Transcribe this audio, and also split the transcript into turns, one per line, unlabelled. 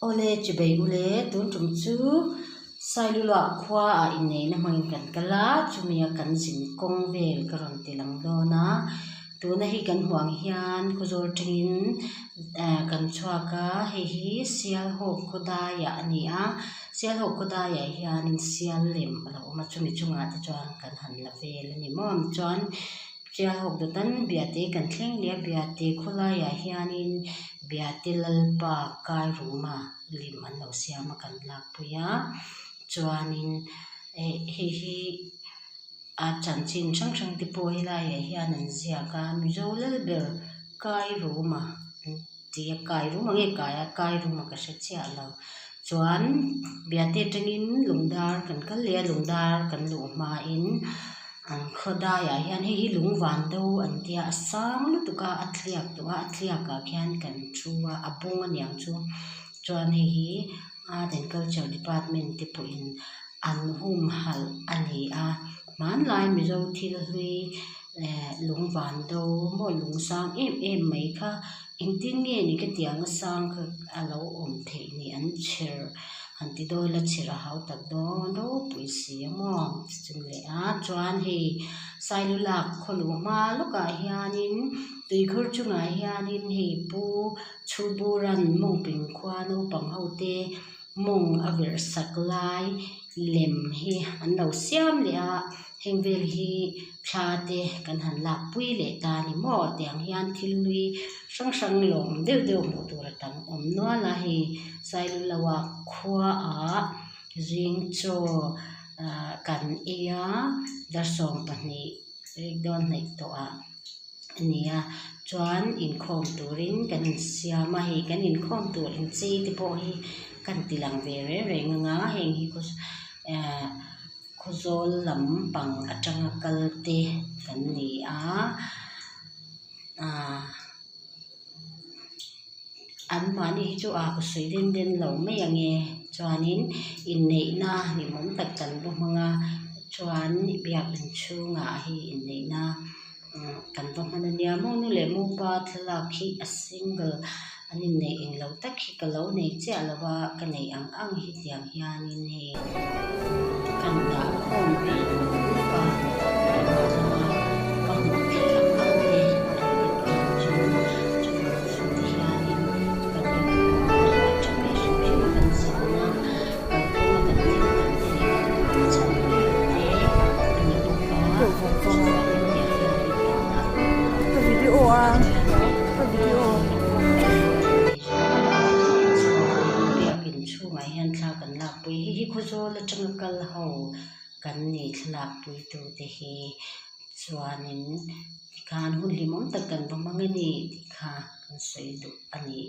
ole chubei ule tun tum chu sailula khwa a inei na hmang kan kala chumia kan jin kong vel karon tilang dona tuna hi kan huang hian khuzor thingin kan chhuaka hi sial hok khodaya ani a sial hok khodaya hian in sial lem alo ma chumi chunga ta chuan kan han la vel ani mom chuan sial hok do tan biate kan thleng le biate khulaya hian in biate lalpa kai ruma lim an lo siama kan lak puya chuanin hi a chanchin sang sang ti po hilai hian an ziaka mizo lel ber kai ruma tia kai ruma nge kaya kai ruma ka hre chia lo chuan biate tengin lungdar kan kal le lungdar kan lu ma in an khodaya hian hi lungwan do an tia asang lutuka athliak tuwa athliaka khian kan thuwa apung aniang chu chuan hi art and culture department te po in an hum hal ani a man lai mizo thil hlui lungwan do mo lungsang em mai kha ingtin nge ni ka tiang sang kha alo om the ni an cher an ti doi la chira hau tak do do puisi mo chungle a chuan hi sailula kholu ma luka hianin tuikhur chunga hianin hi pu chuburan mong ping khwa no pang hote mong aver saklai lem hi an lo siam le a hengvel hi thate kan han lak pui le ta ni mo tiang hian thilui sang sang lom deu deu mo tur tam om no la hi sailulawa khwa a jing cho kan ia darsom pani don nei to a ania chuan in khom turin kan siama hi kan in khom tur in chi ti po hi kan tilang ve re nga heng hi khuzol lam pang atanga kalte kan ni a an mani chu a ko suiden den lo mai ange chuanin in nei na ni mom tak kan lu manga chuan ni biak in chunga hi in nei na kan to manania mo nu le mo pa thla khi a single ani nei in lo tak hi ka lo nei che alawa ka nei ang hi tiang hian in he kan da khom pi pa pui hi khuzol atangkal ho kan ni thlak pui tu te hi chuanin kan hun limom tak kan pamangani kha kan sei du ani